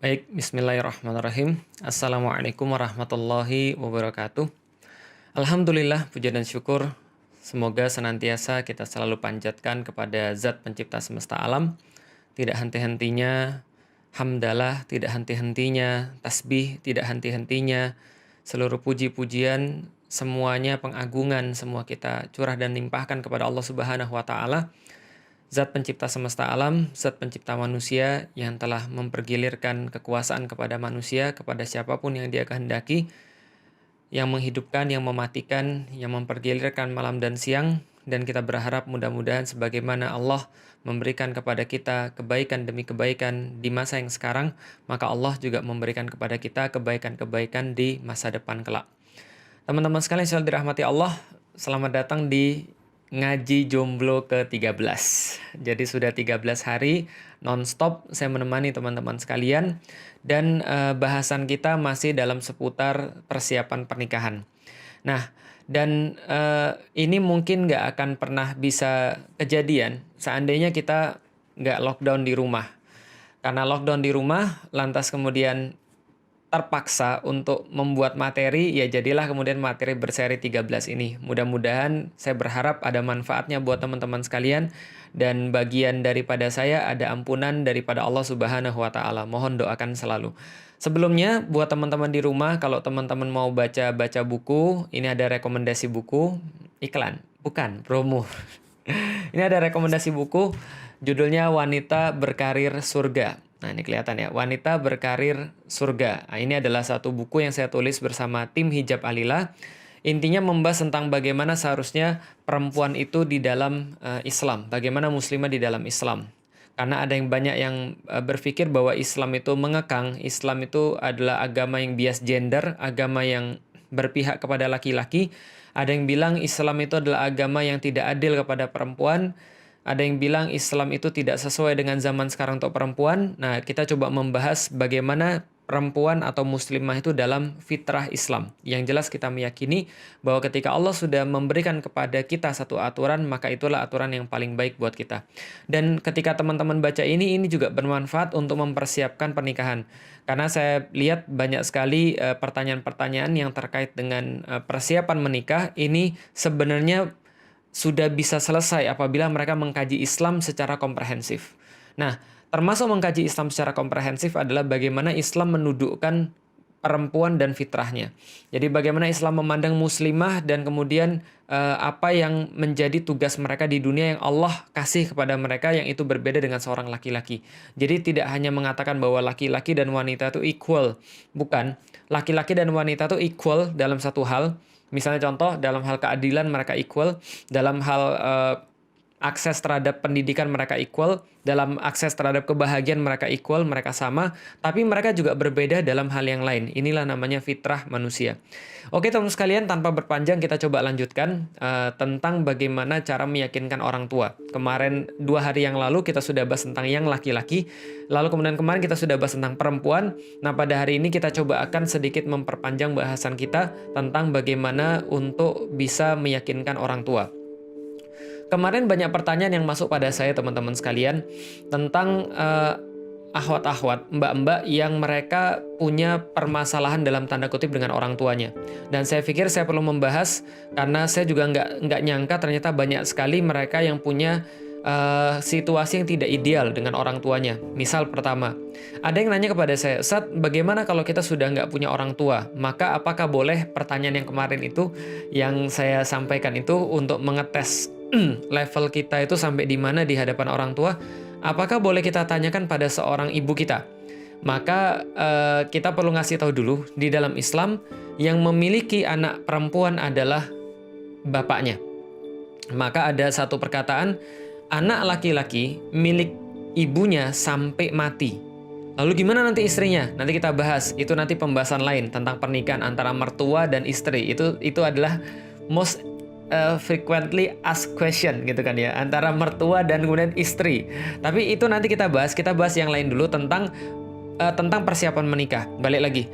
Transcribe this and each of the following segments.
Baik, bismillahirrahmanirrahim. Assalamualaikum warahmatullahi wabarakatuh. Alhamdulillah, puja dan syukur. Semoga senantiasa kita selalu panjatkan kepada Zat Pencipta semesta alam. Tidak henti-hentinya hamdalah, tidak henti-hentinya tasbih, tidak henti-hentinya seluruh puji-pujian, semuanya pengagungan, semua kita curah dan limpahkan kepada Allah Subhanahu wa taala. Zat pencipta semesta alam, zat pencipta manusia yang telah mempergilirkan kekuasaan kepada manusia, kepada siapapun yang dia kehendaki, yang menghidupkan, yang mematikan, yang mempergilirkan malam dan siang, dan kita berharap mudah-mudahan sebagaimana Allah memberikan kepada kita kebaikan demi kebaikan di masa yang sekarang, maka Allah juga memberikan kepada kita kebaikan-kebaikan di masa depan kelak. Teman-teman sekalian yang dirahmati Allah, selamat datang di Ngaji Jomblo ke-13. Jadi sudah 13 hari non-stop saya menemani teman-teman sekalian. Dan bahasan kita masih dalam seputar persiapan pernikahan. Nah, dan ini mungkin nggak akan pernah bisa kejadian seandainya kita nggak lockdown di rumah. Karena lockdown di rumah, lantas kemudian terpaksa untuk membuat materi, ya jadilah kemudian materi berseri 13 ini. Mudah-mudahan saya berharap ada manfaatnya buat teman-teman sekalian, dan bagian daripada saya ada ampunan daripada Allah Subhanahu wa taala. Mohon doakan selalu. Sebelumnya buat teman-teman di rumah, kalau teman-teman mau baca-baca buku, ini ada rekomendasi buku, iklan, bukan promo. Ini ada rekomendasi buku, judulnya Wanita Berkarir Surga. Nah, ini kelihatan ya, Wanita Berkarir Surga. Nah, ini adalah satu buku yang saya tulis bersama tim Hijab Alila. Intinya membahas tentang bagaimana seharusnya perempuan itu di dalam Islam, bagaimana muslimah di dalam Islam. Karena ada yang banyak yang berpikir bahwa Islam itu mengekang, Islam itu adalah agama yang bias gender, agama yang berpihak kepada laki-laki. Ada yang bilang Islam itu adalah agama yang tidak adil kepada perempuan. Ada yang bilang Islam itu tidak sesuai dengan zaman sekarang untuk perempuan. Nah, kita coba membahas bagaimana perempuan atau muslimah itu dalam fitrah Islam. Yang jelas kita meyakini bahwa ketika Allah sudah memberikan kepada kita satu aturan, maka itulah aturan yang paling baik buat kita. Dan ketika teman-teman baca ini juga bermanfaat untuk mempersiapkan pernikahan. Karena saya lihat banyak sekali pertanyaan-pertanyaan yang terkait dengan persiapan menikah. Ini sebenarnya sudah bisa selesai apabila mereka mengkaji Islam secara komprehensif. Nah, termasuk mengkaji Islam secara komprehensif adalah bagaimana Islam mendudukkan perempuan dan fitrahnya. Jadi bagaimana Islam memandang muslimah dan kemudian apa yang menjadi tugas mereka di dunia yang Allah kasih kepada mereka yang itu berbeda dengan seorang laki-laki. Jadi tidak hanya mengatakan bahwa laki-laki dan wanita itu equal. Bukan. Laki-laki dan wanita itu equal dalam satu hal. Misalnya contoh, dalam hal keadilan mereka equal, dalam hal akses terhadap pendidikan mereka equal, dalam akses terhadap kebahagiaan mereka equal, mereka sama, tapi mereka juga berbeda dalam hal yang lain. Inilah namanya fitrah manusia. Oke teman-teman sekalian, tanpa berpanjang kita coba lanjutkan tentang bagaimana cara meyakinkan orang tua. Kemarin 2 hari yang lalu kita sudah bahas tentang yang laki-laki, lalu kemudian kemarin kita sudah bahas tentang perempuan. Nah pada hari ini kita coba akan sedikit memperpanjang bahasan kita tentang bagaimana untuk bisa meyakinkan orang tua. Kemarin banyak pertanyaan yang masuk pada saya teman-teman sekalian tentang ahwat-ahwat, mbak-mbak yang mereka punya permasalahan dalam tanda kutip dengan orang tuanya. Dan saya pikir saya perlu membahas karena saya juga nggak nyangka ternyata banyak sekali mereka yang punya situasi yang tidak ideal dengan orang tuanya. Misal pertama, ada yang nanya kepada saya, Ustaz, bagaimana kalau kita sudah nggak punya orang tua? Maka apakah boleh, pertanyaan yang kemarin itu yang saya sampaikan itu untuk mengetes level kita itu sampai di mana di hadapan orang tua, apakah boleh kita tanyakan pada seorang ibu kita? Maka kita perlu ngasih tahu dulu, di dalam Islam yang memiliki anak perempuan adalah bapaknya. Maka ada satu perkataan, anak laki-laki milik ibunya sampai mati. Lalu gimana nanti istrinya? Nanti kita bahas, itu nanti pembahasan lain tentang pernikahan antara mertua dan istri. Itu adalah most frequently asked question gitu kan ya, antara mertua dan kemudian istri. Tapi itu nanti kita bahas yang lain dulu tentang persiapan menikah. Balik lagi,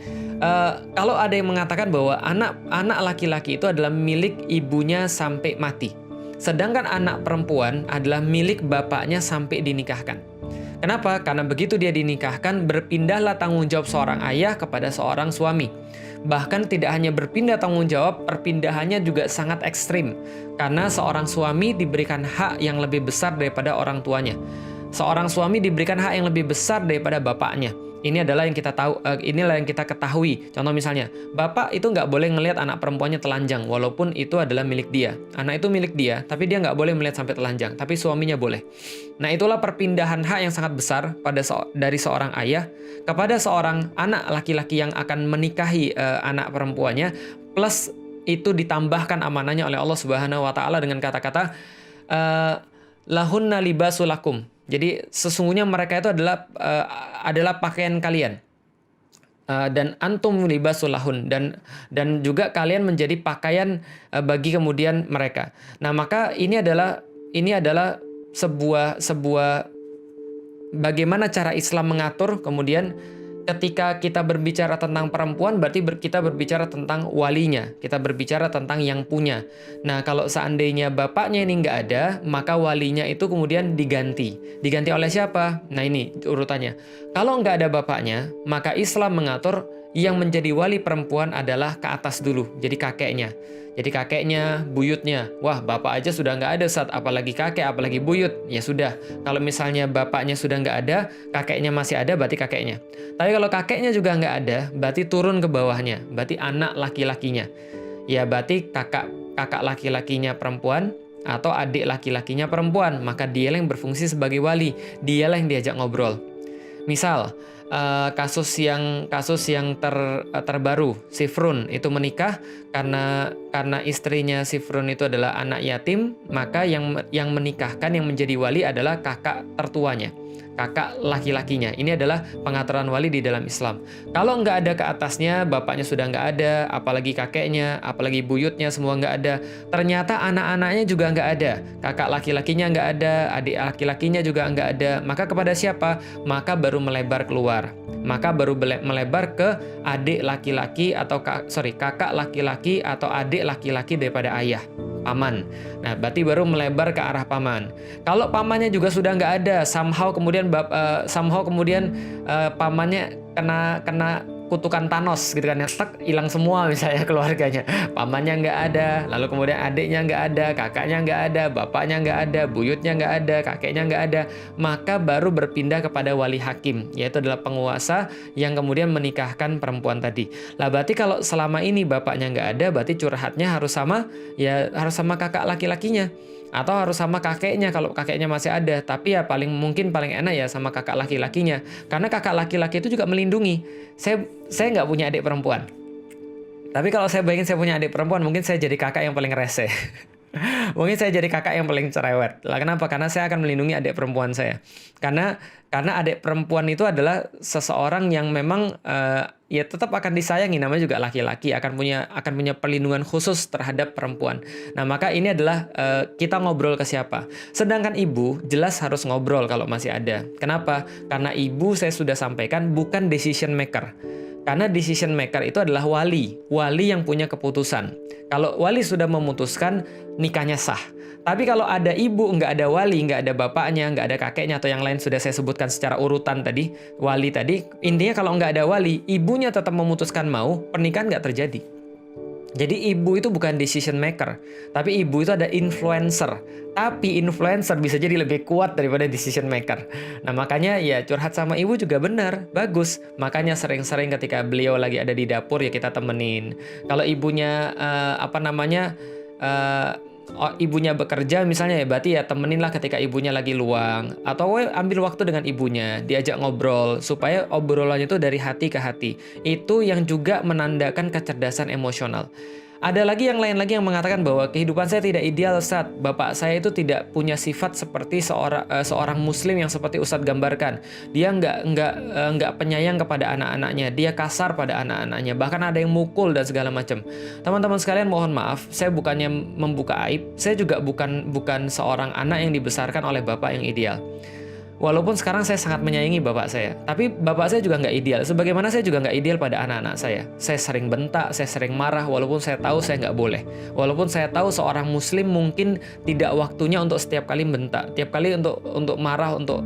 kalau ada yang mengatakan bahwa anak laki-laki itu adalah milik ibunya sampai mati, sedangkan anak perempuan adalah milik bapaknya sampai dinikahkan. Kenapa? Karena begitu dia dinikahkan, berpindahlah tanggung jawab seorang ayah kepada seorang suami. Bahkan tidak hanya berpindah tanggung jawab, perpindahannya juga sangat ekstrim. Karena seorang suami diberikan hak yang lebih besar daripada orang tuanya. Seorang suami diberikan hak yang lebih besar daripada bapaknya. Ini adalah yang kita tahu, inilah yang kita ketahui. Contoh misalnya, bapak itu nggak boleh ngelihat anak perempuannya telanjang, walaupun itu adalah milik dia. Anak itu milik dia, tapi dia nggak boleh melihat sampai telanjang, tapi suaminya boleh. Nah, itulah perpindahan hak yang sangat besar dari seorang ayah kepada seorang anak laki-laki yang akan menikahi anak perempuannya, plus itu ditambahkan amanahnya oleh Allah Subhanahu wa taala dengan kata-kata lahunna libasulakum. Jadi sesungguhnya mereka itu adalah pakaian kalian. Dan antum libasulahun, dan juga kalian menjadi pakaian bagi kemudian mereka. Nah, maka ini adalah sebuah bagaimana cara Islam mengatur. Kemudian ketika kita berbicara tentang perempuan, berarti kita berbicara tentang walinya, kita berbicara tentang yang punya. Nah, kalau seandainya bapaknya ini nggak ada, maka walinya itu kemudian diganti oleh siapa? Nah, ini urutannya. Kalau nggak ada bapaknya, maka Islam mengatur yang menjadi wali perempuan adalah ke atas dulu, jadi kakeknya. Jadi kakeknya, buyutnya. Wah, bapak aja sudah nggak ada, saat apalagi kakek, apalagi buyut. Ya sudah, kalau misalnya bapaknya sudah nggak ada, kakeknya masih ada, berarti kakeknya. Tapi kalau kakeknya juga nggak ada, berarti turun ke bawahnya, berarti anak laki-lakinya. Ya berarti kakak laki-lakinya perempuan atau adik laki-lakinya perempuan, maka dialah yang berfungsi sebagai wali, dialah yang diajak ngobrol. Misal kasus yang terbaru, Sifrun itu menikah karena istrinya Sifrun itu adalah anak yatim, maka yang menikahkan, yang menjadi wali adalah kakak tertuanya, kakak laki-lakinya. Ini adalah pengaturan wali di dalam Islam. Kalau nggak ada ke atasnya, bapaknya sudah nggak ada, apalagi kakeknya, apalagi buyutnya, semua nggak ada. Ternyata anak-anaknya juga nggak ada, kakak laki-lakinya nggak ada, adik laki-lakinya juga nggak ada. Maka kepada siapa? Maka baru melebar keluar. Maka baru melebar ke adik laki-laki atau kakak laki-laki atau adik laki-laki daripada ayah, paman. Nah, berarti baru melebar ke arah paman. Kalau pamannya juga sudah nggak ada, somehow kemudian pamannya kena kutukan Thanos gitu kan, hilang semua misalnya keluarganya, pamannya nggak ada, lalu kemudian adiknya nggak ada, kakaknya nggak ada, bapaknya nggak ada, buyutnya nggak ada, kakeknya nggak ada, maka baru berpindah kepada wali hakim, yaitu adalah penguasa yang kemudian menikahkan perempuan tadi. Lah berarti kalau selama ini bapaknya nggak ada, berarti curhatnya harus sama kakak laki-lakinya. Atau harus sama kakeknya kalau kakeknya masih ada. Tapi ya paling enak ya sama kakak laki-lakinya. Karena kakak laki-laki itu juga melindungi. Saya nggak punya adik perempuan. Tapi kalau saya bayangin saya punya adik perempuan, mungkin saya jadi kakak yang paling rese. Mungkin saya jadi kakak yang paling cerewet. Lah kenapa? Karena saya akan melindungi adik perempuan saya. Karena adik perempuan itu adalah seseorang yang memang ya tetap akan disayangi, namanya juga laki-laki, akan punya perlindungan khusus terhadap perempuan. Nah, maka ini adalah kita ngobrol ke siapa. Sedangkan ibu jelas harus ngobrol kalau masih ada. Kenapa? Karena ibu, saya sudah sampaikan, bukan decision maker. Karena decision maker itu adalah wali yang punya keputusan. Kalau wali sudah memutuskan, nikahnya sah. Tapi kalau ada ibu, nggak ada wali, nggak ada bapaknya, nggak ada kakeknya, atau yang lain sudah saya sebutkan secara urutan tadi, wali tadi, intinya kalau nggak ada wali, ibunya tetap memutuskan mau, pernikahan nggak terjadi. Jadi ibu itu bukan decision maker, tapi ibu itu ada influencer. Tapi influencer bisa jadi lebih kuat daripada decision maker. Nah, makanya ya curhat sama ibu juga benar, bagus. Makanya sering-sering ketika beliau lagi ada di dapur ya kita temenin. Kalau ibunya ibunya bekerja misalnya, ya berarti ya temeninlah ketika ibunya lagi luang, atau ambil waktu dengan ibunya, diajak ngobrol supaya obrolannya itu dari hati ke hati. Itu yang juga menandakan kecerdasan emosional. Ada lagi yang lain lagi yang mengatakan bahwa kehidupan saya tidak ideal, Ustadz. Bapak saya itu tidak punya sifat seperti seorang muslim yang seperti Ustadz gambarkan. Dia nggak penyayang kepada anak-anaknya. Dia kasar pada anak-anaknya. Bahkan ada yang mukul dan segala macam. Teman-teman sekalian, mohon maaf, saya bukannya membuka aib. Saya juga bukan seorang anak yang dibesarkan oleh bapak yang ideal. Walaupun sekarang saya sangat menyayangi bapak saya, tapi bapak saya juga nggak ideal. Sebagaimana saya juga nggak ideal pada anak-anak saya. Saya sering bentak, saya sering marah, walaupun saya tahu saya nggak boleh. Walaupun saya tahu seorang muslim mungkin tidak waktunya untuk setiap kali bentak, tiap kali untuk marah, untuk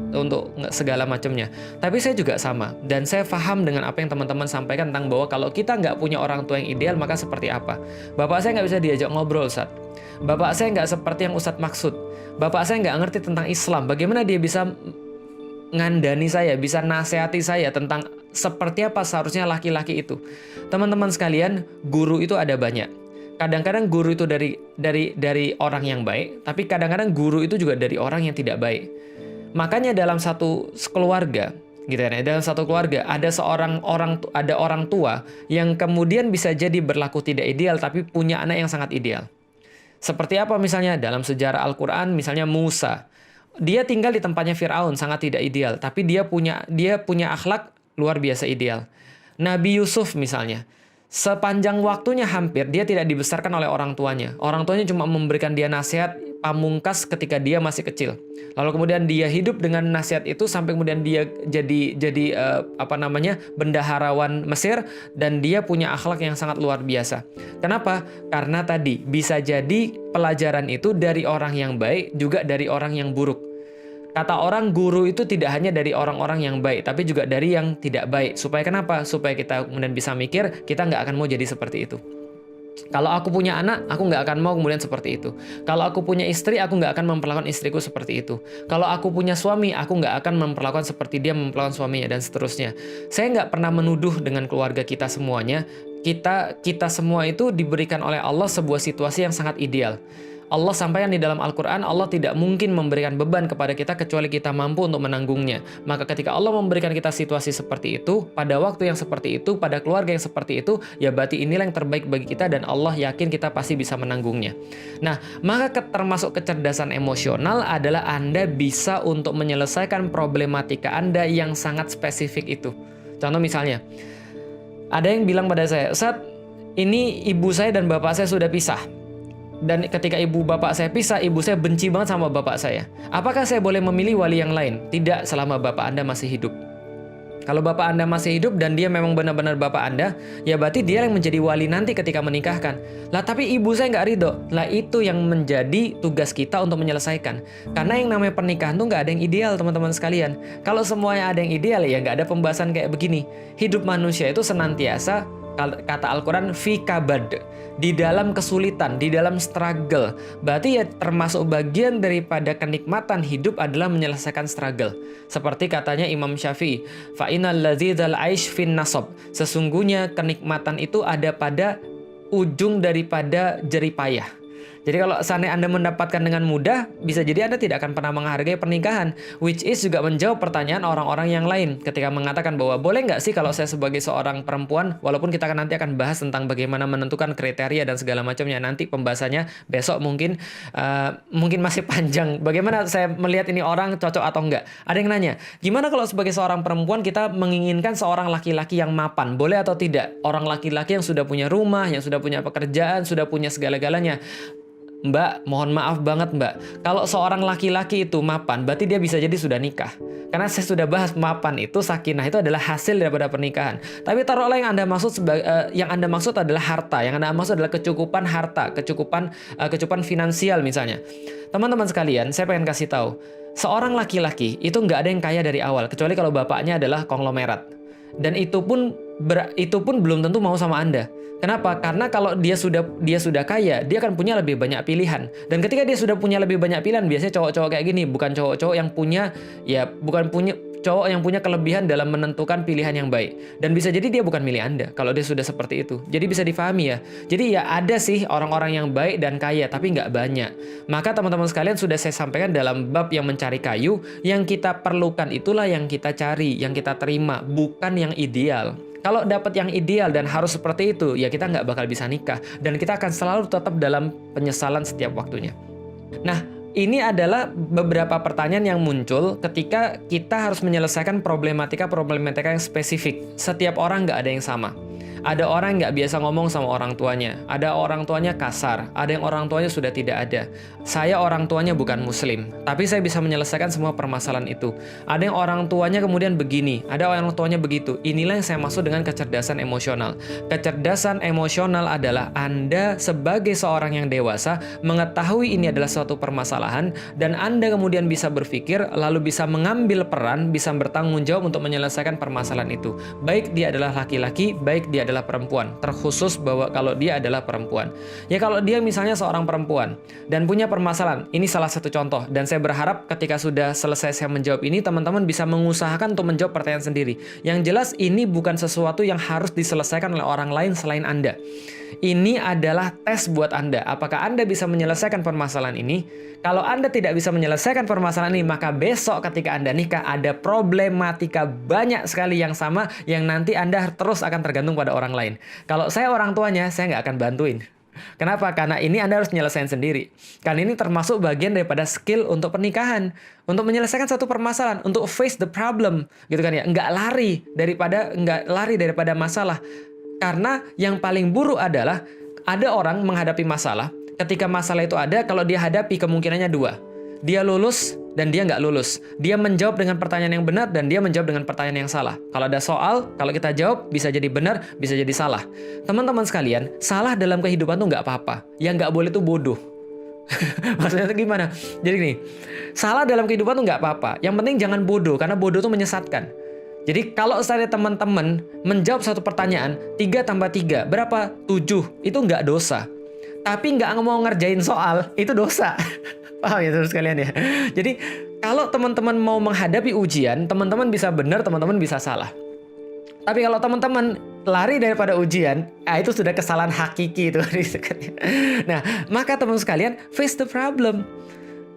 segala macamnya. Tapi saya juga sama, dan saya paham dengan apa yang teman-teman sampaikan tentang bahwa kalau kita nggak punya orang tua yang ideal, maka seperti apa? Bapak saya nggak bisa diajak ngobrol, Ustaz. Bapak saya nggak seperti yang Ustadz maksud. Bapak saya nggak ngerti tentang Islam. Bagaimana dia bisa ngandani saya, bisa nasihati saya tentang seperti apa seharusnya laki-laki itu. Teman-teman sekalian, guru itu ada banyak. Kadang-kadang guru itu dari orang yang baik, tapi kadang-kadang guru itu juga dari orang yang tidak baik. Makanya dalam satu keluarga, gitu ya, dalam satu keluarga ada orang tua yang kemudian bisa jadi berlaku tidak ideal, tapi punya anak yang sangat ideal. Seperti apa misalnya dalam sejarah Al-Quran, misalnya Musa. Dia tinggal di tempatnya Firaun, sangat tidak ideal, tapi dia punya akhlak luar biasa ideal. Nabi Yusuf misalnya, sepanjang waktunya hampir dia tidak dibesarkan oleh orang tuanya. Orang tuanya cuma memberikan dia nasihat pamungkas ketika dia masih kecil. Lalu kemudian dia hidup dengan nasihat itu sampai kemudian dia jadi bendaharawan Mesir, dan dia punya akhlak yang sangat luar biasa. Kenapa? Karena tadi bisa jadi pelajaran itu dari orang yang baik juga dari orang yang buruk. Kata orang, guru itu tidak hanya dari orang-orang yang baik, tapi juga dari yang tidak baik. Supaya kenapa? Supaya kita kemudian bisa mikir, kita nggak akan mau jadi seperti itu. Kalau aku punya anak, aku nggak akan mau kemudian seperti itu. Kalau aku punya istri, aku nggak akan memperlakukan istriku seperti itu. Kalau aku punya suami, aku nggak akan memperlakukan seperti dia memperlakukan suaminya, dan seterusnya. Saya nggak pernah menuduh dengan keluarga kita semuanya. Kita semua itu diberikan oleh Allah sebuah situasi yang sangat ideal. Allah sampaikan di dalam Al-Quran, Allah tidak mungkin memberikan beban kepada kita kecuali kita mampu untuk menanggungnya. Maka ketika Allah memberikan kita situasi seperti itu, pada waktu yang seperti itu, pada keluarga yang seperti itu, ya berarti inilah yang terbaik bagi kita, dan Allah yakin kita pasti bisa menanggungnya. Nah, maka termasuk kecerdasan emosional adalah Anda bisa untuk menyelesaikan problematika Anda yang sangat spesifik itu. Contoh misalnya, ada yang bilang pada saya, "Ustaz, ini ibu saya dan bapak saya sudah pisah. Dan ketika ibu bapak saya pisah, ibu saya benci banget sama bapak saya. Apakah saya boleh memilih wali yang lain?" Tidak, selama bapak Anda masih hidup. Kalau bapak Anda masih hidup dan dia memang benar-benar bapak Anda, ya berarti dia yang menjadi wali nanti ketika menikahkan. Lah tapi ibu saya nggak ridho. Lah itu yang menjadi tugas kita untuk menyelesaikan. Karena yang namanya pernikahan tuh nggak ada yang ideal, teman-teman sekalian. Kalau semuanya ada yang ideal, ya nggak ada pembahasan kayak begini. Hidup manusia itu senantiasa, kata Al-Quran, fi kabad, di dalam kesulitan, di dalam struggle. Berarti ya termasuk bagian daripada kenikmatan hidup adalah menyelesaikan struggle. Seperti katanya Imam Syafi'i, fa innal ladzizal aish fin nasab. Sesungguhnya kenikmatan itu ada pada ujung daripada jerih payah. Jadi kalau seandainya Anda mendapatkan dengan mudah, bisa jadi Anda tidak akan pernah menghargai pernikahan. Which is juga menjawab pertanyaan orang-orang yang lain ketika mengatakan bahwa boleh nggak sih kalau saya sebagai seorang perempuan, walaupun kita nanti akan bahas tentang bagaimana menentukan kriteria dan segala macamnya, nanti pembahasannya besok mungkin masih panjang. Bagaimana saya melihat ini orang cocok atau enggak. Ada yang nanya, gimana kalau sebagai seorang perempuan kita menginginkan seorang laki-laki yang mapan, boleh atau tidak? Orang laki-laki yang sudah punya rumah, yang sudah punya pekerjaan, sudah punya segala-galanya. Mbak, mohon maaf banget Mbak, kalau seorang laki-laki itu mapan, berarti dia bisa jadi sudah nikah. Karena saya sudah bahas mapan itu, sakinah itu adalah hasil daripada pernikahan. Tapi taruhlah yang Anda maksud adalah harta, yang Anda maksud adalah kecukupan harta, kecukupan finansial misalnya. Teman-teman sekalian, saya pengen kasih tahu, seorang laki-laki itu nggak ada yang kaya dari awal, kecuali kalau bapaknya adalah konglomerat. Dan itu pun belum tentu mau sama Anda. Kenapa? Karena kalau dia sudah kaya, dia akan punya lebih banyak pilihan. Dan ketika dia sudah punya lebih banyak pilihan, biasanya cowok-cowok kayak gini, bukan cowok-cowok yang punya cowok yang punya kelebihan dalam menentukan pilihan yang baik. Dan bisa jadi dia bukan milih Anda kalau dia sudah seperti itu. Jadi bisa difahami ya. Jadi ya ada sih orang-orang yang baik dan kaya, tapi nggak banyak. Maka teman-teman sekalian sudah saya sampaikan dalam bab yang mencari kayu, yang kita perlukan itulah yang kita cari, yang kita terima, bukan yang ideal. Kalau dapat yang ideal dan harus seperti itu, ya kita nggak bakal bisa nikah. Dan kita akan selalu tetap dalam penyesalan setiap waktunya. Nah, ini adalah beberapa pertanyaan yang muncul ketika kita harus menyelesaikan problematika yang spesifik. Setiap orang nggak ada yang sama. Ada orang yang nggak biasa ngomong sama orang tuanya. Ada orang tuanya kasar. Ada yang orang tuanya sudah tidak ada. Saya orang tuanya bukan muslim, tapi saya bisa menyelesaikan semua permasalahan itu. Ada yang orang tuanya kemudian begini. Ada orang tuanya begitu. Inilah yang saya maksud dengan kecerdasan emosional. Kecerdasan emosional adalah Anda sebagai seorang yang dewasa mengetahui ini adalah suatu permasalahan dan Anda kemudian bisa berpikir lalu bisa mengambil peran, bisa bertanggung jawab untuk menyelesaikan permasalahan itu. Baik dia adalah laki-laki, baik dia adalah perempuan. Terkhusus bahwa kalau dia adalah perempuan. Ya kalau dia misalnya seorang perempuan dan punya permasalahan, ini salah satu contoh. Dan saya berharap ketika sudah selesai saya menjawab ini, teman-teman bisa mengusahakan untuk menjawab pertanyaan sendiri. Yang jelas ini bukan sesuatu yang harus diselesaikan oleh orang lain selain Anda. Ini adalah tes buat Anda. Apakah Anda bisa menyelesaikan permasalahan ini? Kalau Anda tidak bisa menyelesaikan permasalahan ini, maka besok ketika Anda nikah ada problematika banyak sekali yang sama yang nanti Anda terus akan tergantung pada orang lain. Kalau saya orang tuanya, saya nggak akan bantuin. Kenapa? Karena ini Anda harus menyelesaikan sendiri. Karena ini termasuk bagian daripada skill untuk pernikahan. Untuk menyelesaikan satu permasalahan, untuk face the problem, gitu kan ya. Nggak lari daripada masalah. Karena yang paling buruk adalah ada orang menghadapi masalah. Ketika masalah itu ada, kalau dia hadapi kemungkinannya dua. Dia lulus dan dia nggak lulus. Dia menjawab dengan pertanyaan yang benar dan dia menjawab dengan pertanyaan yang salah. Kalau ada soal, kalau kita jawab bisa jadi benar, bisa jadi salah. Teman-teman sekalian, salah dalam kehidupan tuh nggak apa-apa. Yang nggak boleh tuh bodoh. Maksudnya itu gimana? Jadi nih, salah dalam kehidupan tuh nggak apa-apa. Yang penting jangan bodoh, karena bodoh tuh menyesatkan. Jadi kalau saya teman-teman menjawab satu pertanyaan, 3 tambah 3, berapa? 7. Itu nggak dosa. Tapi nggak mau ngerjain soal, itu dosa. Paham ya terus kalian ya? Jadi kalau teman-teman mau menghadapi ujian, teman-teman bisa benar, teman-teman bisa salah. Tapi kalau teman-teman lari daripada ujian, itu sudah kesalahan hakiki itu. Nah, maka teman sekalian, face the problem.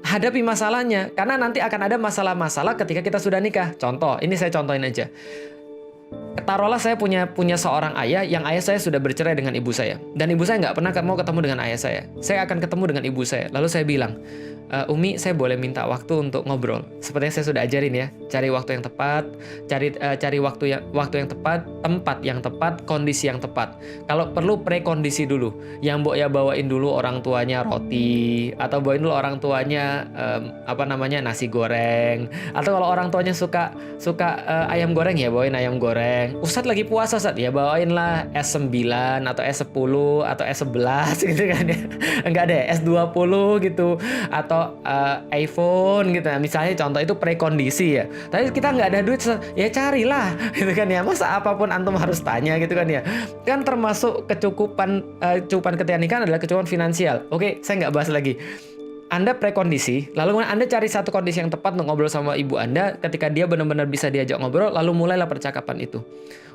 Hadapi masalahnya, karena nanti akan ada masalah-masalah ketika kita sudah nikah. Contoh, ini saya contohin aja. Taruhlah saya punya seorang ayah, yang ayah saya sudah bercerai dengan ibu saya. Dan ibu saya nggak pernah mau ketemu dengan ayah saya. Saya akan ketemu dengan ibu saya. Lalu saya bilang, Umi, saya boleh minta waktu untuk ngobrol. Seperti yang saya sudah ajarin ya, cari waktu yang tepat, cari waktu yang tepat, tempat yang tepat, kondisi yang tepat. Kalau perlu prekondisi dulu. Yang Mbok ya bawain dulu orang tuanya roti, atau bawain dulu orang tuanya nasi goreng. Atau kalau orang tuanya suka ayam goreng ya bawain ayam goreng. Ustadz lagi puasa, Ustadz, ya bawain lah S9 atau S10 atau S11 gitu kan ya. Enggak deh, S20 gitu. Atau iPhone gitu. Misalnya contoh itu prekondisi ya. Tapi kita nggak ada duit, ya carilah gitu kan ya. Masa apapun antum harus tanya gitu kan ya. Kan termasuk kecukupan ketika nikah adalah kecukupan finansial. Oke, saya nggak bahas lagi. Anda prekondisi, lalu Anda cari satu kondisi yang tepat untuk ngobrol sama ibu Anda. Ketika dia benar-benar bisa diajak ngobrol, lalu mulailah percakapan itu.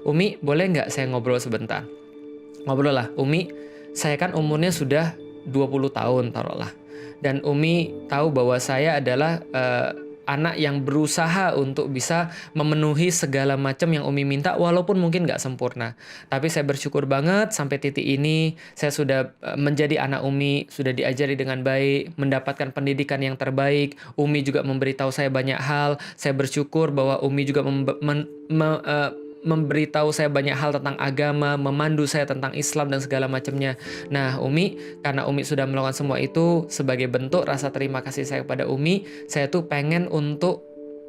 Umi, boleh nggak saya ngobrol sebentar? Ngobrol lah. Umi, saya kan umurnya sudah 20 tahun taruhlah. Dan Umi tahu bahwa saya adalah anak yang berusaha untuk bisa memenuhi segala macam yang Umi minta, walaupun mungkin nggak sempurna. Tapi saya bersyukur banget sampai titik ini, saya sudah menjadi anak Umi, sudah diajari dengan baik, mendapatkan pendidikan yang terbaik. Umi juga memberitahu saya banyak hal. Saya bersyukur bahwa Umi juga memberitahu saya banyak hal tentang agama, memandu saya tentang Islam dan segala macamnya. Nah, Umi, karena Umi sudah melakukan semua itu, sebagai bentuk rasa terima kasih saya kepada Umi, saya tuh pengen untuk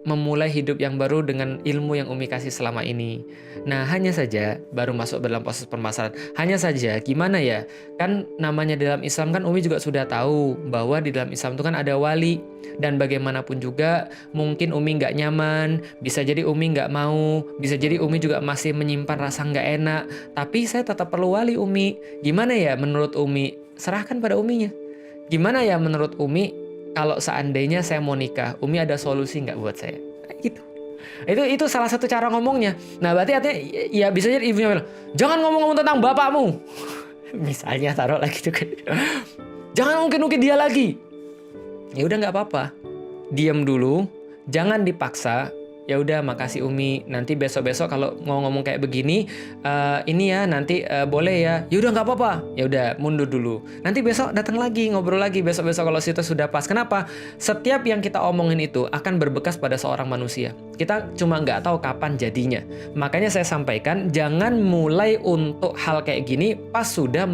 memulai hidup yang baru dengan ilmu yang Umi kasih selama ini. Nah, hanya saja baru masuk dalam proses permasalahan. Hanya saja, gimana ya? Kan namanya dalam Islam kan Umi juga sudah tahu bahwa di dalam Islam itu kan ada wali. Dan bagaimanapun juga mungkin Umi nggak nyaman, bisa jadi Umi nggak mau, bisa jadi Umi juga masih menyimpan rasa nggak enak. Tapi saya tetap perlu wali Umi. Gimana ya menurut Umi? Serahkan pada Uminya. Gimana ya menurut Umi? Kalau seandainya saya mau nikah, Umi ada solusi nggak buat saya? Nah, gitu. Itu salah satu cara ngomongnya. Nah, berarti artinya ya bisa jadi ibunya bilang, jangan ngomong-ngomong tentang bapakmu. Misalnya taruh lagi tuh kan. Jangan ungkit-ungkit dia lagi. Ya udah nggak apa-apa. Diam dulu, jangan dipaksa. ya udah makasih Umi, nanti besok-besok kalau mau ngomong kayak begini, ini ya nanti boleh ya. Ya udah nggak apa-apa. Ya udah mundur dulu. Nanti besok datang lagi, ngobrol lagi besok-besok kalau situ sudah pas. Kenapa? Setiap yang kita omongin itu akan berbekas pada seorang manusia. Kita cuma nggak tahu kapan jadinya. Makanya saya sampaikan, jangan mulai untuk hal kayak gini pas sudah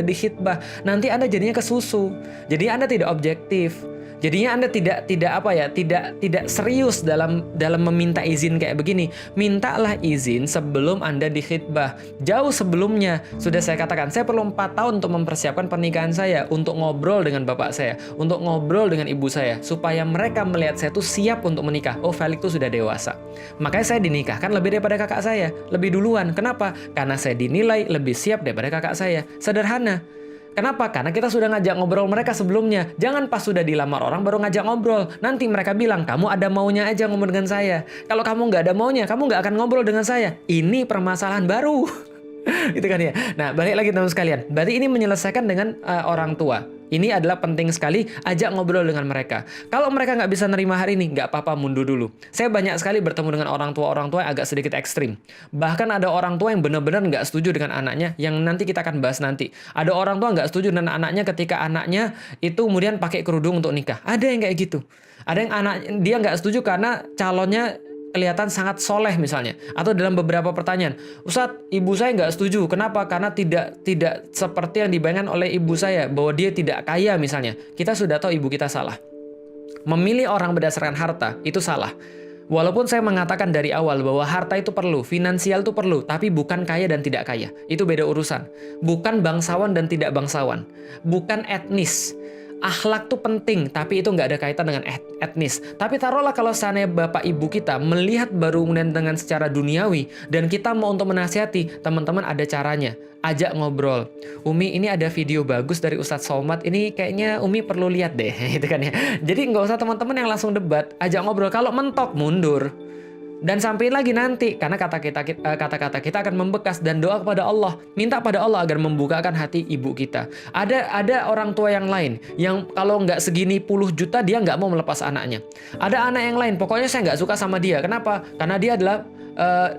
dihitbah. Nanti Anda jadinya kesusu. Jadi Anda tidak objektif. Jadinya Anda tidak serius dalam meminta izin kayak begini. Mintalah izin sebelum Anda dikhitbah. Jauh sebelumnya sudah saya katakan, saya perlu 4 tahun untuk mempersiapkan pernikahan saya, untuk ngobrol dengan bapak saya, untuk ngobrol dengan ibu saya, supaya mereka melihat saya tuh siap untuk menikah. Oh, Felix tuh sudah dewasa. Makanya saya dinikahkan lebih daripada kakak saya, lebih duluan. Kenapa? Karena saya dinilai lebih siap daripada kakak saya. Sederhana. Kenapa? Karena kita sudah ngajak ngobrol mereka sebelumnya. Jangan pas sudah dilamar orang baru ngajak ngobrol. Nanti mereka bilang, kamu ada maunya aja ngomong dengan saya. Kalau kamu nggak ada maunya, kamu nggak akan ngobrol dengan saya. Ini permasalahan baru. Gitu kan ya. Nah, balik lagi teman sekalian. Berarti ini menyelesaikan dengan orang tua. Ini adalah penting sekali, ajak ngobrol dengan mereka. Kalau mereka nggak bisa nerima hari ini, nggak apa-apa, mundur dulu. Saya banyak sekali bertemu dengan orang tua yang agak sedikit ekstrim. Bahkan ada orang tua yang benar-benar nggak setuju dengan anaknya, yang nanti kita akan bahas nanti. Ada orang tua nggak setuju dengan anaknya ketika anaknya itu kemudian pakai kerudung untuk nikah. Ada yang kayak gitu. Ada yang dia nggak setuju karena calonnya kelihatan sangat soleh misalnya, atau dalam beberapa pertanyaan, Ustadz, ibu saya nggak setuju. Kenapa? Karena tidak seperti yang dibayangkan oleh ibu saya, bahwa dia tidak kaya misalnya. Kita sudah tahu ibu kita salah. Memilih orang berdasarkan harta itu salah. Walaupun saya mengatakan dari awal bahwa harta itu perlu, finansial itu perlu, tapi bukan kaya dan tidak kaya. Itu beda urusan. Bukan bangsawan dan tidak bangsawan. Bukan etnis. Akhlak tuh penting, tapi itu nggak ada kaitan dengan etnis. Tapi taruhlah kalau seandainya bapak ibu kita melihat baru kemudian dengan secara duniawi, dan kita mau untuk menasihati, teman-teman ada caranya. Ajak ngobrol. Umi, ini ada video bagus dari Ustadz Somad, ini kayaknya Umi perlu lihat deh. Gitu kan ya. Jadi nggak usah teman-teman yang langsung debat, ajak ngobrol. Kalau mentok, mundur. Dan sampai lagi nanti, karena kata-kata kita akan membekas, dan doa kepada Allah, minta pada Allah agar membukakan hati ibu kita. Ada orang tua yang lain yang kalau nggak segini puluh juta dia nggak mau melepas anaknya. Ada anak yang lain, pokoknya saya nggak suka sama dia. Kenapa? Karena dia adalah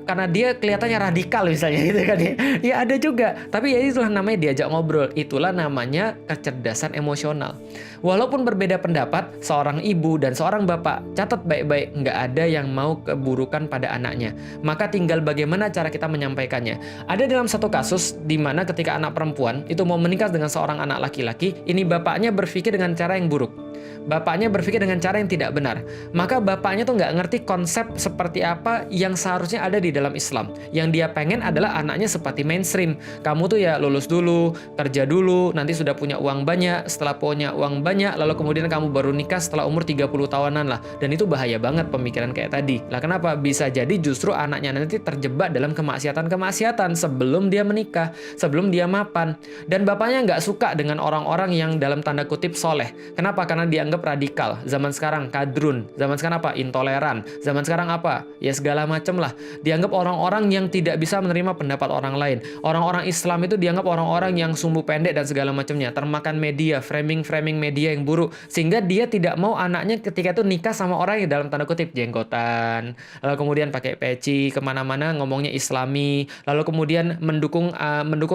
karena dia kelihatannya radikal misalnya gitu kan ya. Ya ada juga. Tapi ya itulah namanya diajak ngobrol. Itulah namanya kecerdasan emosional. Walaupun berbeda pendapat, seorang ibu dan seorang bapak, catat baik-baik, nggak ada yang mau keburukan pada anaknya. Maka tinggal bagaimana cara kita menyampaikannya. Ada dalam satu kasus di mana ketika anak perempuan itu mau menikah dengan seorang anak laki-laki, ini bapaknya berpikir dengan cara yang buruk. Bapaknya berpikir dengan cara yang tidak benar. Maka bapaknya tuh nggak ngerti konsep seperti apa yang seharusnya ada di dalam Islam. Yang dia pengen adalah anaknya seperti mainstream. Kamu tuh ya lulus dulu, kerja dulu, nanti sudah punya uang banyak, setelah punya uang banyak, lalu kemudian kamu baru nikah setelah umur 30 tahunan lah. Dan itu bahaya banget pemikiran kayak tadi. Lah kenapa? Bisa jadi justru anaknya nanti terjebak dalam kemaksiatan-kemaksiatan sebelum dia menikah, sebelum dia mapan. Dan bapaknya nggak suka dengan orang-orang yang dalam tanda kutip soleh. Kenapa? Karena dianggap radikal. Zaman sekarang kadrun. Zaman sekarang apa? Intoleran. Zaman sekarang apa? Ya segala macam lah. Dianggap orang-orang yang tidak bisa menerima pendapat orang lain. Orang-orang Islam itu dianggap orang-orang yang sumbu pendek dan segala macamnya. Termakan media, framing media yang buruk. Sehingga dia tidak mau anaknya ketika itu nikah sama orang yang dalam tanda kutip jenggotan. Lalu kemudian pakai peci, kemana-mana ngomongnya Islami. Lalu kemudian mendukung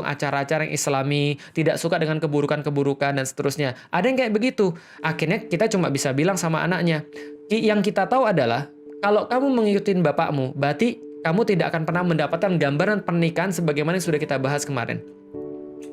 acara-acara yang Islami. Tidak suka dengan keburukan-keburukan dan seterusnya. Ada yang kayak begitu. Akhirnya kita cuma bisa bilang sama anaknya, yang kita tahu adalah kalau kamu mengikuti bapakmu, berarti kamu tidak akan pernah mendapatkan gambaran pernikahan sebagaimana yang sudah kita bahas kemarin.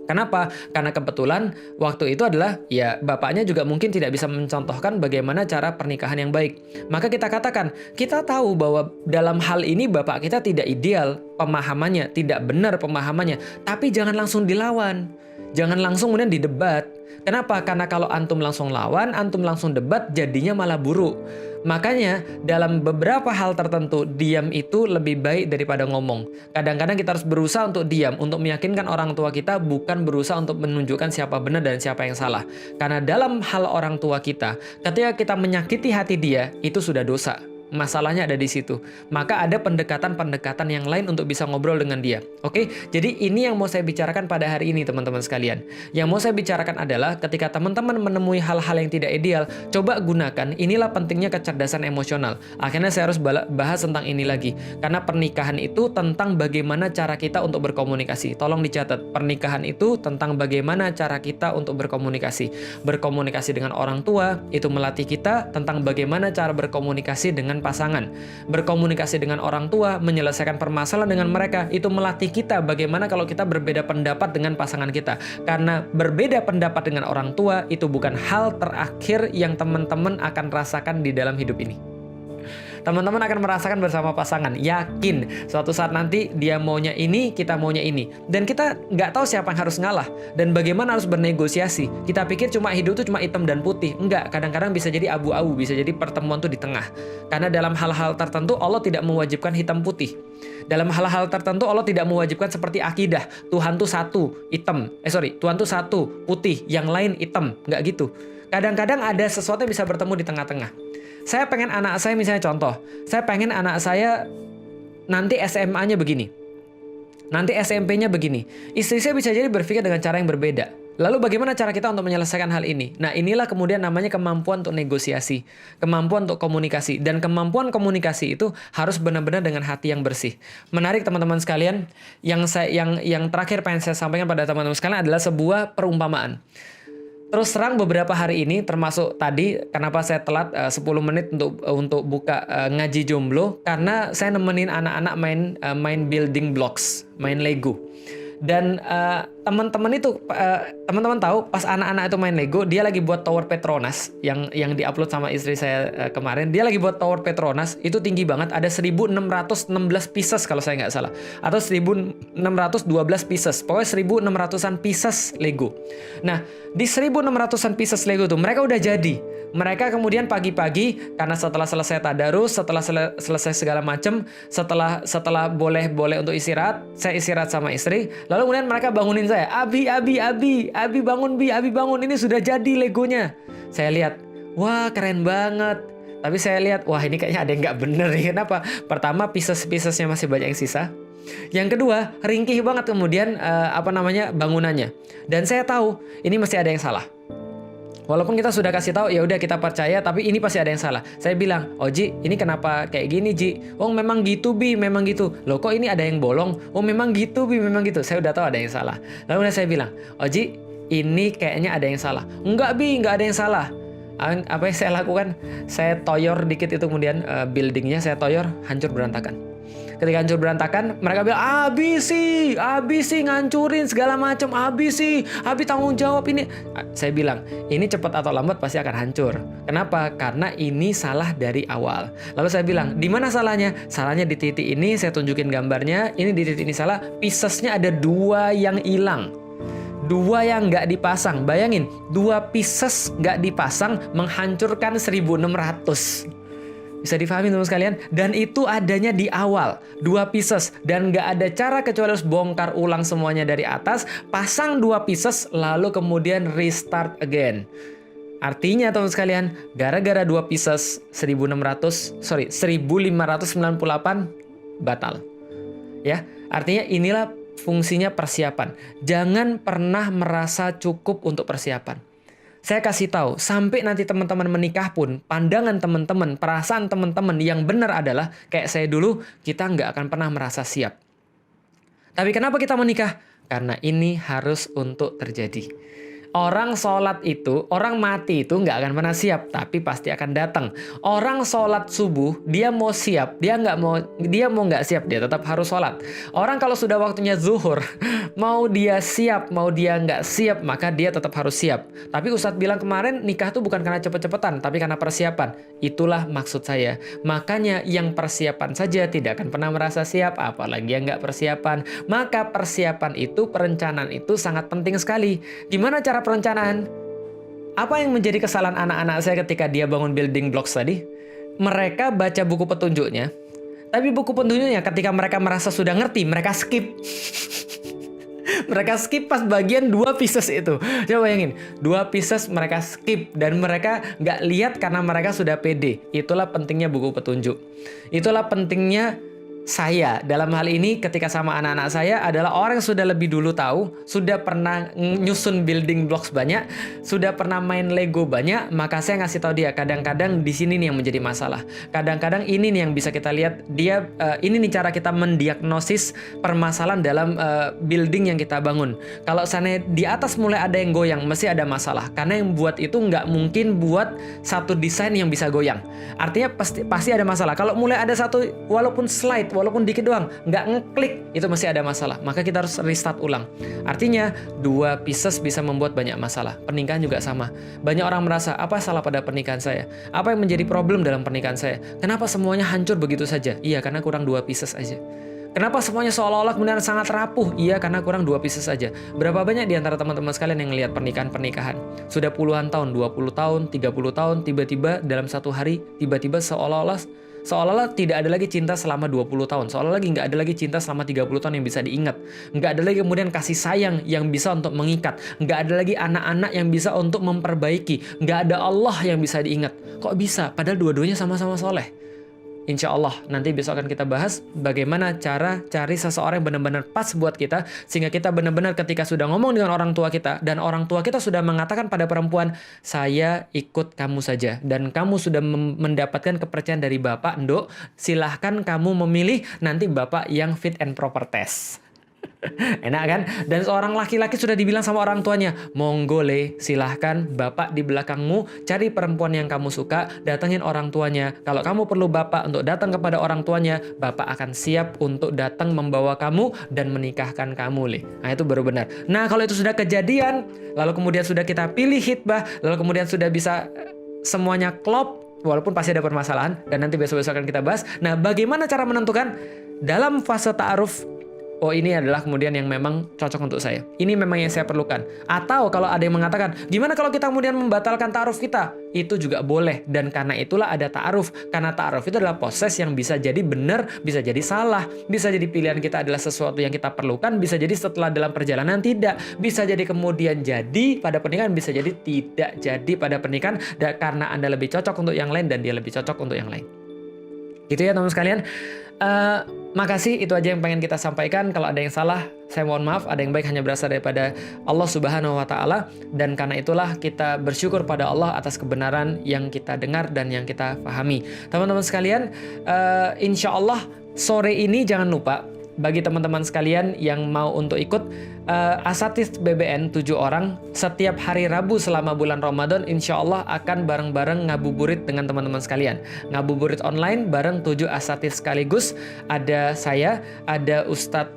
Kenapa? Karena kebetulan waktu itu adalah ya bapaknya juga mungkin tidak bisa mencontohkan bagaimana cara pernikahan yang baik. Maka kita katakan, kita tahu bahwa dalam hal ini bapak kita tidak ideal pemahamannya, tidak benar pemahamannya, tapi jangan langsung dilawan. Jangan langsung kemudian didebat. Kenapa? Karena kalau antum langsung lawan, antum langsung debat, jadinya malah buruk. Makanya dalam beberapa hal tertentu, diam itu lebih baik daripada ngomong. Kadang-kadang kita harus berusaha untuk diam, untuk meyakinkan orang tua kita, bukan berusaha untuk menunjukkan siapa benar dan siapa yang salah. Karena dalam hal orang tua kita, ketika kita menyakiti hati dia, itu sudah dosa. Masalahnya ada di situ. Maka ada pendekatan-pendekatan yang lain untuk bisa ngobrol dengan dia. Oke? Jadi ini yang mau saya bicarakan pada hari ini teman-teman sekalian. Yang mau saya bicarakan adalah ketika teman-teman menemui hal-hal yang tidak ideal, coba gunakan. Inilah pentingnya kecerdasan emosional. Akhirnya saya harus bahas tentang ini lagi. Karena pernikahan itu tentang bagaimana cara kita untuk berkomunikasi. Tolong dicatat, pernikahan itu tentang bagaimana cara kita untuk berkomunikasi. Berkomunikasi dengan orang tua, itu melatih kita tentang bagaimana cara berkomunikasi dengan pasangan. Berkomunikasi dengan orang tua, menyelesaikan permasalahan dengan mereka, itu melatih kita bagaimana kalau kita berbeda pendapat dengan pasangan kita. Karena berbeda pendapat dengan orang tua, itu bukan hal terakhir yang teman-teman akan rasakan di dalam hidup ini. Teman-teman akan merasakan bersama pasangan. Yakin, suatu saat nanti dia maunya ini, kita maunya ini. Dan kita nggak tahu siapa yang harus ngalah. Dan bagaimana harus bernegosiasi. Kita pikir cuma hidup itu cuma hitam dan putih. Enggak, kadang-kadang bisa jadi abu-abu, bisa jadi pertemuan tuh di tengah. Karena dalam hal-hal tertentu Allah tidak mewajibkan hitam putih. Dalam hal-hal tertentu Allah tidak mewajibkan seperti akidah. Tuhan tuh satu, Tuhan tuh satu, putih, yang lain hitam. Nggak gitu. Kadang-kadang ada sesuatu yang bisa bertemu di tengah-tengah. Saya pengen anak saya, misalnya contoh, saya pengen anak saya nanti SMA-nya begini, nanti SMP-nya begini. Istri saya bisa jadi berpikir dengan cara yang berbeda. Lalu bagaimana cara kita untuk menyelesaikan hal ini? Nah, inilah kemudian namanya kemampuan untuk negosiasi, kemampuan untuk komunikasi. Dan kemampuan komunikasi itu harus benar-benar dengan hati yang bersih. Menarik teman-teman sekalian, yang terakhir pengen saya sampaikan pada teman-teman sekalian adalah sebuah perumpamaan. Terus terang beberapa hari ini, termasuk tadi, kenapa saya telat 10 menit untuk buka ngaji jomblo, karena saya nemenin anak-anak main building blocks, main Lego. Dan teman-teman tahu pas anak-anak itu main Lego, dia lagi buat Tower Petronas yang diupload sama istri saya kemarin. Dia lagi buat Tower Petronas, itu tinggi banget, ada 1616 pieces kalau saya nggak salah, atau 1612 pieces, pokoknya 1600-an pieces Lego. Nah, di 1600-an pieces Lego tuh mereka udah jadi. Mereka kemudian pagi-pagi, karena setelah selesai tadarus, setelah selesai segala macam, setelah boleh untuk istirahat, saya istirahat sama istri. Lalu kemudian mereka bangunin saya, Abi bangun Abi bangun, ini sudah jadi Legonya. Saya lihat, wah keren banget. Tapi saya lihat, wah ini kayaknya ada yang nggak bener nih. Kenapa? Pertama, pieces-piecesnya masih banyak yang sisa. Yang kedua, ringkih banget kemudian bangunannya. Dan saya tahu ini mesti ada yang salah. Walaupun kita sudah kasih tahu, ya udah kita percaya, tapi ini pasti ada yang salah. Saya bilang, "Oh Ji, ini kenapa kayak gini Ji? Oh memang gitu Bi, memang gitu. Loh kok ini ada yang bolong? Oh memang gitu Bi, memang gitu." Saya udah tahu ada yang salah. Lalu saya bilang, "Oh Ji, ini kayaknya ada yang salah." "Enggak Bi, enggak ada yang salah." Apa yang saya lakukan? Saya toyor dikit itu kemudian buildingnya saya toyor, hancur berantakan. Ketika hancur berantakan, mereka bilang, Abi sih ngancurin segala macam, Abi tanggung jawab ini. Saya bilang, ini cepat atau lambat pasti akan hancur. Kenapa? Karena ini salah dari awal. Lalu saya bilang, di mana salahnya? Salahnya di titik ini, saya tunjukin gambarnya, ini di titik ini salah, piecesnya ada 2 yang hilang. 2 yang nggak dipasang. Bayangin, 2 pieces nggak dipasang menghancurkan 1600. Bisa difahami teman sekalian? Dan itu adanya di awal, 2 pieces. Dan nggak ada cara kecuali harus bongkar ulang semuanya dari atas, pasang 2 pieces, lalu kemudian restart again. Artinya teman sekalian, gara-gara 2 pieces 1598 batal. Ya, artinya inilah fungsinya persiapan. Jangan pernah merasa cukup untuk persiapan. Saya kasih tahu, sampai nanti teman-teman menikah pun, pandangan teman-teman, perasaan teman-teman yang benar adalah, kayak saya dulu, kita nggak akan pernah merasa siap. Tapi kenapa kita menikah? Karena ini harus untuk terjadi. Orang sholat itu, orang mati itu nggak akan pernah siap, tapi pasti akan datang. Orang sholat subuh, dia mau siap, dia mau nggak siap, dia tetap harus sholat. Orang kalau sudah waktunya zuhur, mau dia siap, mau dia nggak siap, maka dia tetap harus siap. Tapi Ustadz bilang kemarin, nikah itu bukan karena cepet-cepetan, tapi karena persiapan. Itulah maksud saya. Makanya yang persiapan saja tidak akan pernah merasa siap, apalagi yang nggak persiapan. Maka persiapan itu, perencanaan itu sangat penting sekali. Gimana cara perencanaan? Apa yang menjadi kesalahan anak-anak saya ketika dia bangun building blocks tadi? Mereka baca buku petunjuknya, tapi buku petunjuknya ketika mereka merasa sudah ngerti, mereka skip. Mereka skip pas bagian 2 pieces itu. Coba bayangin, 2 pieces mereka skip dan mereka nggak lihat karena mereka sudah pede. Itulah pentingnya buku petunjuk. Itulah pentingnya saya dalam hal ini ketika sama anak-anak saya adalah orang yang sudah lebih dulu tahu, sudah pernah nyusun building blocks banyak, sudah pernah main Lego banyak, maka saya ngasih tahu dia kadang-kadang di sini nih yang menjadi masalah. Kadang-kadang ini nih yang bisa kita lihat dia ini nih cara kita mendiagnosis permasalahan dalam building yang kita bangun. Kalau sana di atas mulai ada yang goyang, mesti ada masalah. Karena yang buat itu nggak mungkin buat satu desain yang bisa goyang. Artinya pasti ada masalah. Kalau mulai ada satu walaupun slide walaupun dikit doang, nggak ngeklik, itu masih ada masalah. Maka kita harus restart ulang. Artinya, 2 pieces bisa membuat banyak masalah. Pernikahan juga sama. Banyak orang merasa, apa salah pada pernikahan saya? Apa yang menjadi problem dalam pernikahan saya? Kenapa semuanya hancur begitu saja? Iya, karena kurang 2 pieces aja. Kenapa semuanya seolah-olah kemudian sangat rapuh? Iya, karena kurang 2 pieces saja. Berapa banyak di antara teman-teman sekalian yang melihat pernikahan-pernikahan? Sudah puluhan tahun, 20 tahun, 30 tahun, tiba-tiba dalam satu hari, tiba-tiba seolah-olah tidak ada lagi cinta selama 20 tahun. Seolah lagi nggak ada lagi cinta selama 30 tahun yang bisa diingat. Nggak ada lagi kemudian kasih sayang yang bisa untuk mengikat. Nggak ada lagi anak-anak yang bisa untuk memperbaiki. Nggak ada Allah yang bisa diingat. Kok bisa? Padahal dua-duanya sama-sama soleh. Insya Allah nanti besok akan kita bahas bagaimana cara cari seseorang yang benar-benar pas buat kita, sehingga kita benar-benar ketika sudah ngomong dengan orang tua kita dan orang tua kita sudah mengatakan pada perempuan, saya ikut kamu saja dan kamu sudah mendapatkan kepercayaan dari bapak, nduk, silahkan kamu memilih, nanti bapak yang fit and proper test. Enak kan? Dan seorang laki-laki sudah dibilang sama orang tuanya, monggo le, silahkan bapak di belakangmu, cari perempuan yang kamu suka, datangin orang tuanya. Kalau kamu perlu bapak untuk datang kepada orang tuanya, bapak akan siap untuk datang membawa kamu dan menikahkan kamu le. Nah itu baru benar. Nah kalau itu sudah kejadian, lalu kemudian sudah kita pilih hitbah, lalu kemudian sudah bisa semuanya klop, walaupun pasti ada permasalahan, dan nanti besok-besok akan kita bahas. Nah bagaimana cara menentukan dalam fase ta'aruf, oh ini adalah kemudian yang memang cocok untuk saya. Ini memang yang saya perlukan. Atau kalau ada yang mengatakan, gimana kalau kita kemudian membatalkan ta'aruf kita? Itu juga boleh. Dan karena itulah ada ta'aruf. Karena ta'aruf itu adalah proses yang bisa jadi benar, bisa jadi salah. Bisa jadi pilihan kita adalah sesuatu yang kita perlukan. Bisa jadi setelah dalam perjalanan tidak. Bisa jadi kemudian jadi pada pernikahan. Bisa jadi tidak jadi pada pernikahan. Dan karena Anda lebih cocok untuk yang lain dan dia lebih cocok untuk yang lain. Gitu ya teman-teman sekalian. Makasih, itu aja yang pengen kita sampaikan. Kalau ada yang salah, saya mohon maaf. Ada yang baik hanya berasal daripada Allah Subhanahu wa Ta'ala. Dan karena itulah kita bersyukur pada Allah atas kebenaran yang kita dengar dan yang kita pahami. Teman-teman sekalian, insya Allah sore ini jangan lupa, bagi teman-teman sekalian yang mau untuk ikut Asatidz BBN 7 orang setiap hari Rabu selama bulan Ramadan, insya Allah akan bareng-bareng ngabuburit dengan teman-teman sekalian. Ngabuburit online bareng 7 asatidz sekaligus. Ada saya, ada Ustadz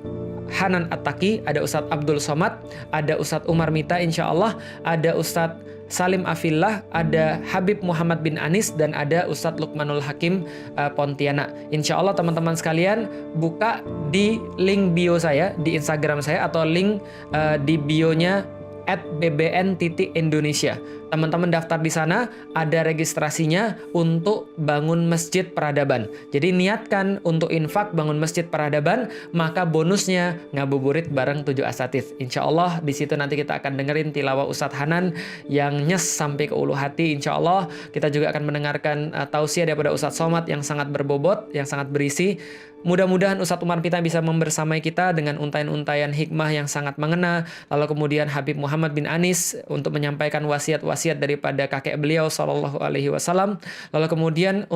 Hanan Attaqi, ada Ustadz Abdul Somad, ada Ustadz Umar Mita insya Allah, ada Ustadz Salim Afillah, ada Habib Muhammad bin Anis, dan ada Ustadz Luqmanul Hakim Pontianak. Insya Allah teman-teman sekalian buka di link bio saya di Instagram saya atau link di bionya @bbn.indonesia. Teman-teman daftar di sana, ada registrasinya untuk bangun masjid peradaban. Jadi niatkan untuk infak bangun masjid peradaban, maka bonusnya ngabuburit bareng 7 asatidz. Insya Allah di situ nanti kita akan dengerin tilawah Ustadz Hanan yang nyes sampai ke ulu hati. Insya Allah kita juga akan mendengarkan tausiah daripada Ustadz Somad yang sangat berbobot, yang sangat berisi. Mudah-mudahan Ustadz Umar Pita bisa membersamai kita dengan untayan-untayan hikmah yang sangat mengena. Lalu kemudian Habib Muhammad bin Anis untuk menyampaikan wasiat-wasiat daripada kakek beliau Shallallahu Alaihi Wasallam. Lalu kemudian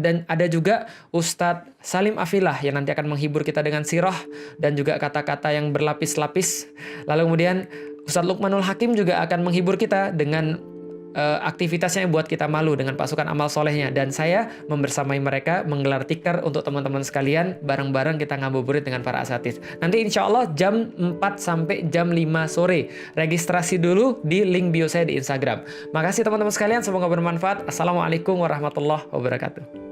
dan ada juga Ustadz Salim Afillah yang nanti akan menghibur kita dengan sirah dan juga kata-kata yang berlapis-lapis. Lalu kemudian Ustadz Luqmanul Hakim juga akan menghibur kita dengan aktivitasnya yang buat kita malu dengan pasukan amal solehnya, dan saya membersamai mereka menggelar tikar untuk teman-teman sekalian, bareng-bareng kita ngabuburit dengan para asatidz. Nanti insya Allah jam 4 sampai jam 5 sore. Registrasi dulu di link bio saya di Instagram. Makasih teman-teman sekalian, semoga bermanfaat. Assalamualaikum warahmatullahi wabarakatuh.